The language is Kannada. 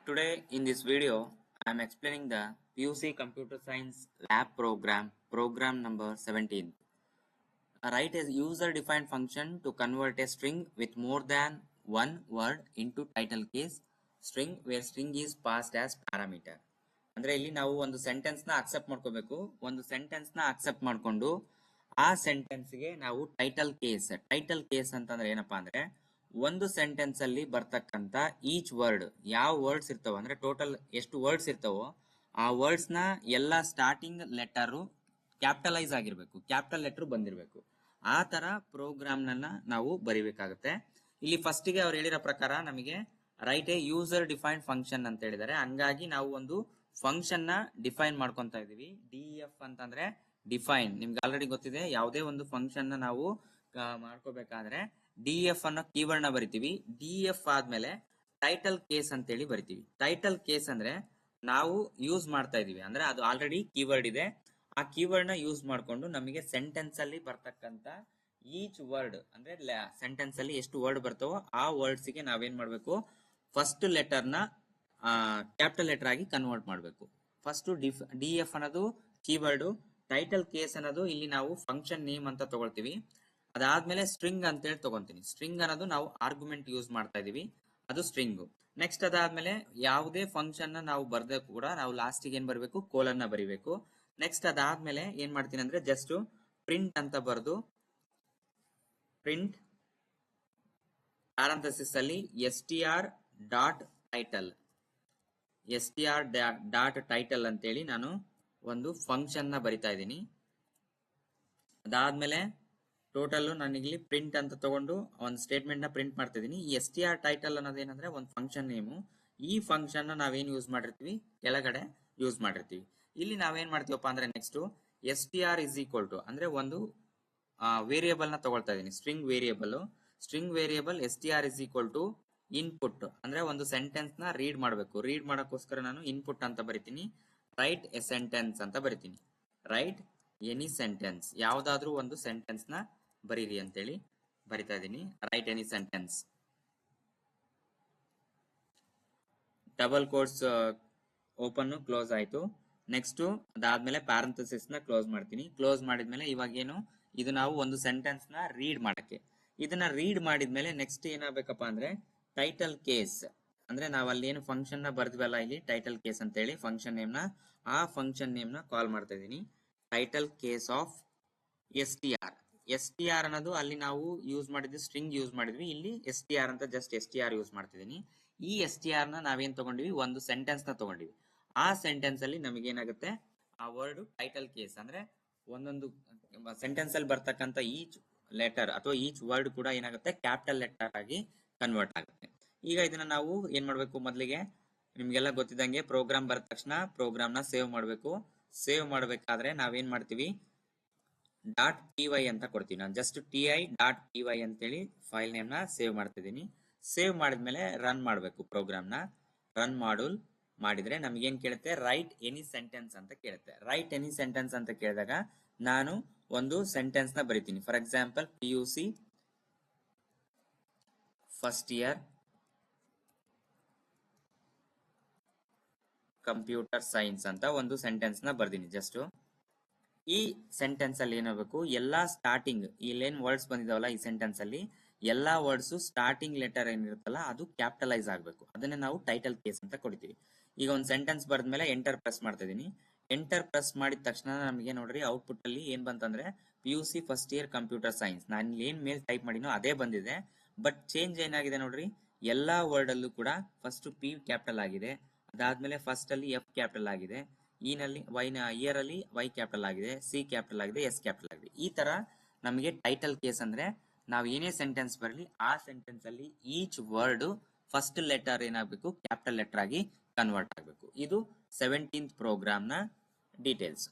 Today in this video, I am explaining the PUC Computer Science Lab program number 17. Write a user-defined function to convert a string with more than one word into title case string where string is passed as parameter. ಅಂದ್ರೆ ಇಲ್ಲಿ ನಾವು ಒಂದು ಸೆಂಟೆನ್ಸ್ ನ ಅಕ್ಸೆಪ್ಟ್ ಮಾಡ್ಕೋಬೇಕು. ಒಂದು ಸೆಂಟೆನ್ಸ್ ನ ಅಕ್ಸೆಪ್ಟ್ ಮಾಡ್ಕೊಂಡು ಆ ಸೆಂಟೆನ್ಸ್ ಗೆ ನಾವು ಟೈಟಲ್ ಕೇಸ್ ಅಂತಂದ್ರೆ ಏನಪ್ಪಾ ಅಂದ್ರೆ ಒಂದು ಸೆಂಟೆನ್ಸ್ ಅಲ್ಲಿ ಬರ್ತಕ್ಕಂತ ಈಚ್ ವರ್ಡ್ ಯಾವ ವರ್ಡ್ಸ್ ಇರ್ತಾವ ಅಂದ್ರೆ ಟೋಟಲ್ ಎಷ್ಟು ವರ್ಡ್ಸ್ ಇರ್ತಾವೋ ಆ ವರ್ಡ್ಸ್ ನ ಎಲ್ಲಾ ಸ್ಟಾರ್ಟಿಂಗ್ ಲೆಟರ್ ಕ್ಯಾಪಿಟಲೈಸ್ ಆಗಿರ್ಬೇಕು, ಕ್ಯಾಪಿಟಲ್ ಲೆಟರ್ ಬಂದಿರಬೇಕು. ಆ ತರ ಪ್ರೋಗ್ರಾಮ್ ನಾವು ಬರಿಬೇಕಾಗುತ್ತೆ. ಇಲ್ಲಿ ಫಸ್ಟ್ ಗೆ ಅವ್ರು ಹೇಳಿರೋ ಪ್ರಕಾರ ನಮಗೆ right A user defined function ಅಂತ ಹೇಳಿದ್ದಾರೆ. ಹಂಗಾಗಿ ನಾವು ಒಂದು ಫಂಕ್ಷನ್ ನ ಡಿಫೈನ್ ಮಾಡ್ಕೊಂತ ಇದೀವಿ. ಡಿಎಫ್ ಅಂತಂದ್ರೆ ಡಿಫೈನ್. ನಿಮ್ಗೆ ಆಲ್ರೆಡಿ ಗೊತ್ತಿದೆ, ಯಾವುದೇ ಒಂದು ಫಂಕ್ಷನ್ ನ ನಾವು ಮಾಡ್ಕೋಬೇಕಾದ್ರೆ ಡಿಎಫ್ ಅನ್ನೋ ಕೀವರ್ಡ್ ನ ಬರಿತೀವಿ. ಡಿಎಫ್ ಆದ್ಮೇಲೆ ಟೈಟಲ್ ಕೇಸ್ ಅಂತ ಹೇಳಿ ಬರಿತೀವಿ. ಟೈಟಲ್ ಕೇಸ್ ಅಂದ್ರೆ ನಾವು ಯೂಸ್ ಮಾಡ್ತಾ ಇದೀವಿ ಅಂದ್ರೆ ಅದು ಆಲ್ರೆಡಿ ಕೀವರ್ಡ್ ಇದೆ. ಆ ಕೀವರ್ಡ್ ನ ಯೂಸ್ ಮಾಡ್ಕೊಂಡು ನಮಗೆ ಸೆಂಟೆನ್ಸ್ ಅಲ್ಲಿ ಬರ್ತಕ್ಕಂತ ಈಚ್ ವರ್ಡ್ ಅಂದ್ರೆ ಸೆಂಟೆನ್ಸ್ ಅಲ್ಲಿ ಎಷ್ಟು ವರ್ಡ್ ಬರ್ತಾವೋ ಆ ವರ್ಡ್ಸ್ ಗೆ ನಾವೇನ್ ಮಾಡ್ಬೇಕು, ಫಸ್ಟ್ ಲೆಟರ್ ನ ಕ್ಯಾಪಿಟಲ್ ಲೆಟರ್ ಆಗಿ ಕನ್ವರ್ಟ್ ಮಾಡಬೇಕು. ಫಸ್ಟ್ ಡಿಎಫ್ ಅನ್ನೋದು ಕೀವರ್ಡ್, ಟೈಟಲ್ ಕೇಸ್ ಅನ್ನೋದು ಇಲ್ಲಿ ನಾವು ಫಂಕ್ಷನ್ ನೇಮ್ ಅಂತ ತಗೊಳ್ತೀವಿ. ಅದಾದ್ಮೇಲೆ ಸ್ಟ್ರಿಂಗ್ ಅಂತ ಹೇಳಿ ತಗೊಂತೀನಿ. ಸ್ಟ್ರಿಂಗ್ ಅನ್ನೋದು ನಾವು ಆರ್ಗ್ಯುಮೆಂಟ್ ಯೂಸ್ ಮಾಡ್ತಾ ಇದೀವಿ, ಅದು ಸ್ಟ್ರಿಂಗ್. ನೆಕ್ಸ್ಟ್ ಅದಾದ್ಮೇಲೆ ಯಾವುದೇ ಫಂಕ್ಷನ್ ನಾವು ಬರ್ದೇ ಕೂಡ ನಾವು ಲಾಸ್ಟ್ ಏನ್ ಬರಬೇಕು, ಕೋಲನ್ ನ ಬರಿಬೇಕು. ನೆಕ್ಸ್ಟ್ ಅದಾದ್ಮೇಲೆ ಏನ್ ಮಾಡ್ತೀನಿ ಅಂದ್ರೆ ಜಸ್ಟ್ ಪ್ರಿಂಟ್ ಅಂತ ಬರೆದು ಪ್ರಿಂಟ್ ಪ್ಯಾರಂಥೆಸಿಸ್ ಅಲ್ಲಿ str ಡಾಟ್ ಟೈಟಲ್ ಅಂತೇಳಿ ನಾನು ಒಂದು ಫಂಕ್ಷನ್ ನ ಬರಿತಾ ಇದ್ದೀನಿ. ಅದಾದ್ಮೇಲೆ ಟೋಟಲ್ ನಾನಿಲ್ಲಿ ಪ್ರಿಂಟ್ ಅಂತ ತಗೊಂಡು ಒಂದು ಸ್ಟೇಟ್ಮೆಂಟ್ ನ ಪ್ರಿಂಟ್ ಮಾಡ್ತಾ ಇದೀನಿ. ಈ str ಟೈಟಲ್ ಅನ್ನೋದೇನಂದ್ರೆ ಒಂದು ಫಂಕ್ಷನ್ ನೇಮು. ಈ ಫಂಕ್ಷನ್ ನ ನಾವೇನ್ ಯೂಸ್ ಮಾಡಿರ್ತೀವಿ, ಕೆಳಗಡೆ ಯೂಸ್ ಮಾಡಿರ್ತೀವಿ. ಇಲ್ಲಿ ನಾವೇನ್ ಮಾಡ್ತೀವಪ್ಪ ಅಂದ್ರೆ next str is equal to ಅಂದ್ರೆ ಒಂದು ವೇರಿಯೇಬಲ್ ನ ತಗೊಳ್ತಾ ಇದೀನಿ, string variable str is equal to input ಅಂದ್ರೆ ಒಂದು ಸೆಂಟೆನ್ಸ್ ನ ರೀಡ್ ಮಾಡಬೇಕು. ರೀಡ್ ಮಾಡಕ್ಕೋಸ್ಕರ ನಾನು ಇನ್ಪುಟ್ ಅಂತ ಬರಿತೀನಿ. ರೈಟ್ ಎ ಸೆಂಟೆನ್ಸ್ ಅಂತ ಬರಿತೀನಿ. ರೈಟ್ ಎನಿ ಸೆಂಟೆನ್ಸ್, ಯಾವ್ದಾದ್ರೂ ಒಂದು ಸೆಂಟೆನ್ಸ್ ನ ಬರೀರಿ ಅಂತೇಳಿ ಬರಿತಾ ಇದೀನಿ. Right any sentence, double quotes open close ಆಯ್ತು. ನೆಕ್ಸ್ಟ್ ಅದಾದ್ಮೇಲೆ ಪ್ಯಾರಂಥೆಸಿಸ್ ನ ಕ್ಲೋಸ್ ಮಾಡ್ತೀನಿ. ಕ್ಲೋಸ್ ಮಾಡಿದ್ಮೇಲೆ ಇವಾಗ ಏನು, ಇದು ನಾವು ಒಂದು ಸೆಂಟೆನ್ಸ್ ನ ರೀಡ್ ಮಾಡಕ್ಕೆ. ಇದನ್ನ ರೀಡ್ ಮಾಡಿದ್ಮೇಲೆ ನೆಕ್ಸ್ಟ್ ಏನಾಗಬೇಕಪ್ಪ ಅಂದ್ರೆ ಟೈಟಲ್ ಕೇಸ್ ಅಂದ್ರೆ ನಾವ್ ಅಲ್ಲಿ ಏನು ಫಂಕ್ಷನ್ ನ ಬರ್ದ್ವಲ್ಲ ಇಲ್ಲಿ ಟೈಟಲ್ ಕೇಸ್ ಅಂತ ಹೇಳಿ ಫಂಕ್ಷನ್ ನೇಮ್ ನ, ಆ ಫಂಕ್ಷನ್ ನೇಮ್ ನ ಕಾಲ್ ಮಾಡ್ತಾ ಇದೀನಿ. ಟೈಟಲ್ ಕೇಸ್ ಆಫ್ str ಅನ್ನೋದು ಅಲ್ಲಿ ನಾವು ಯೂಸ್ ಮಾಡಿದ್ವಿ, ಸ್ಟ್ರಿಂಗ್ ಯೂಸ್ ಮಾಡಿದ್ವಿ. ಇಲ್ಲಿ str ಅಂತ ಜಸ್ಟ್ str ಯೂಸ್ ಮಾಡ್ತಿದೀನಿ. ಈ str ನ ನಾವೇನ್ ತಗೊಂಡಿವಿ, ಒಂದು ಸೆಂಟೆನ್ಸ್ ನ ತಗೊಂಡಿವಿ. ಆ ಸೆಂಟೆನ್ಸ್ ಅಲ್ಲಿ ನಮಗೆ ಏನಾಗುತ್ತೆ, ಆ ವರ್ಡ್ ಟೈಟಲ್ ಕೇಸ್ ಅಂದ್ರೆ ಒಂದೊಂದು ಸೆಂಟೆನ್ಸ್ ಅಲ್ಲಿ ಬರ್ತಕ್ಕಂತ ಈಚ್ ಲೆಟರ್ ಅಥವಾ ಈಚ್ ವರ್ಡ್ ಕೂಡ ಏನಾಗುತ್ತೆ, ಕ್ಯಾಪಿಟಲ್ ಲೆಟರ್ ಆಗಿ ಕನ್ವರ್ಟ್ ಆಗುತ್ತೆ. ಈಗ ಇದನ್ನ ನಾವು ಏನ್ ಮಾಡ್ಬೇಕು, ಮೊದಲಿಗೆ ನಿಮ್ಗೆಲ್ಲ ಗೊತ್ತಿದ್ದಂಗೆ ಪ್ರೋಗ್ರಾಮ್ ಬರದ ತಕ್ಷಣ ಪ್ರೋಗ್ರಾಮ್ ನ ಸೇವ್ ಮಾಡ್ಬೇಕು. ಸೇವ್ ಮಾಡ್ಬೇಕಾದ್ರೆ ನಾವೇನ್ ಮಾಡ್ತೀವಿ, .py ಅಂತ ಕೊಡ್ತೀವಿ. ನಾನು ಜಸ್ಟ್ ti.py ಅಂತೇಳಿ ಫೈಲ್ ನೇಮ್ ನ ಸೇವ್ ಮಾಡ್ತಿದ್ದೀನಿ. ಸೇವ್ ಮಾಡಿದ್ಮೇಲೆ ರನ್ ಮಾಡ್ಬೇಕು. ಪ್ರೋಗ್ರಾಮ್ ನ ರನ್ ಮಾಡಿದ್ರೆ ನಮ್ಗೆ ಏನ್ ಕೇಳುತ್ತೆ, ರೈಟ್ ಎನಿ ಸೆಂಟೆನ್ಸ್ ಅಂತ ಕೇಳುತ್ತೆ. ರೈಟ್ ಎನಿ ಸೆಂಟೆನ್ಸ್ ಅಂತ ಕೇಳಿದಾಗ ನಾನು ಒಂದು ಸೆಂಟೆನ್ಸ್ ನ ಬರಿತೀನಿ. For example PUC first year computer science ಅಂತ ಒಂದು ಸೆಂಟೆನ್ಸ್ ನ ಬರ್ದೀನಿ. ಜಸ್ಟ್ ಈ ಸೆಂಟೆನ್ಸ್ ಅಲ್ಲಿ ಏನಾಗಬೇಕು, ಎಲ್ಲಾ ಸ್ಟಾರ್ಟಿಂಗ್ ಇಲ್ಲೇನ್ ವರ್ಡ್ಸ್ ಬಂದಿದಾವಲ್ಲ ಈ ಸೆಂಟೆನ್ಸ್ ಅಲ್ಲಿ ಎಲ್ಲಾ ವರ್ಡ್ಸ್ ಸ್ಟಾರ್ಟಿಂಗ್ ಲೆಟರ್ ಏನಿರುತ್ತಲ್ಲ ಅದು ಕ್ಯಾಪಿಟಲೈಸ್ ಆಗ್ಬೇಕು. ಅದನ್ನ ನಾವು ಟೈಟಲ್ ಕೇಸ್ ಅಂತ ಕೊಡ್ತೀವಿ. ಈಗ ಒಂದು ಸೆಂಟೆನ್ಸ್ ಬರೆದ್ಮೇಲೆ ಎಂಟರ್ ಪ್ರೆಸ್ ಮಾಡ್ತಾ ಇದೀನಿ. ಎಂಟರ್ ಪ್ರೆಸ್ ಮಾಡಿದ ತಕ್ಷಣ ನಮಗೆ ನೋಡ್ರಿ ಔಟ್ಪುಟ್ ಅಲ್ಲಿ ಏನ್ ಬಂತಂದ್ರೆ PUC first year computer science. ನಾನು ಏನ್ ಮೇಲ್ ಟೈಪ್ ಮಾಡಿನೋ ಅದೇ ಬಂದಿದೆ. ಬಟ್ ಚೇಂಜ್ ಏನಾಗಿದೆ ನೋಡ್ರಿ, ಎಲ್ಲಾ ವರ್ಡ್ ಅಲ್ಲೂ ಕೂಡ ಫಸ್ಟ್ P ಕ್ಯಾಪಿಟಲ್ ಆಗಿದೆ, ಅದಾದ್ಮೇಲೆ ಫಸ್ಟ್ ಅಲ್ಲಿ F ಕ್ಯಾಪಿಟಲ್ ಆಗಿದೆ, ಇಯರ್ ಅಲ್ಲಿ Y ಕ್ಯಾಪಿಟಲ್ ಆಗಿದೆ, C ಕ್ಯಾಪಿಟಲ್ ಆಗಿದೆ, S ಕ್ಯಾಪಿಟಲ್ ಆಗಿದೆ. ಈ ತರ ನಮಗೆ ಟೈಟಲ್ ಕೇಸ್ ಅಂದ್ರೆ ನಾವು ಏನೇ ಸೆಂಟೆನ್ಸ್ ಬರಲಿ ಆ ಸೆಂಟೆನ್ಸ್ ಅಲ್ಲಿ ಈಚ್ ವರ್ಡ್ ಫಸ್ಟ್ ಲೆಟರ್ ಏನಾಗಬೇಕು, ಕ್ಯಾಪಿಟಲ್ ಲೆಟರ್ ಆಗಿ ಕನ್ವರ್ಟ್ ಆಗಬೇಕು. ಇದು 17th ಪ್ರೋಗ್ರಾಮ್ ನ ಡೀಟೇಲ್ಸ್.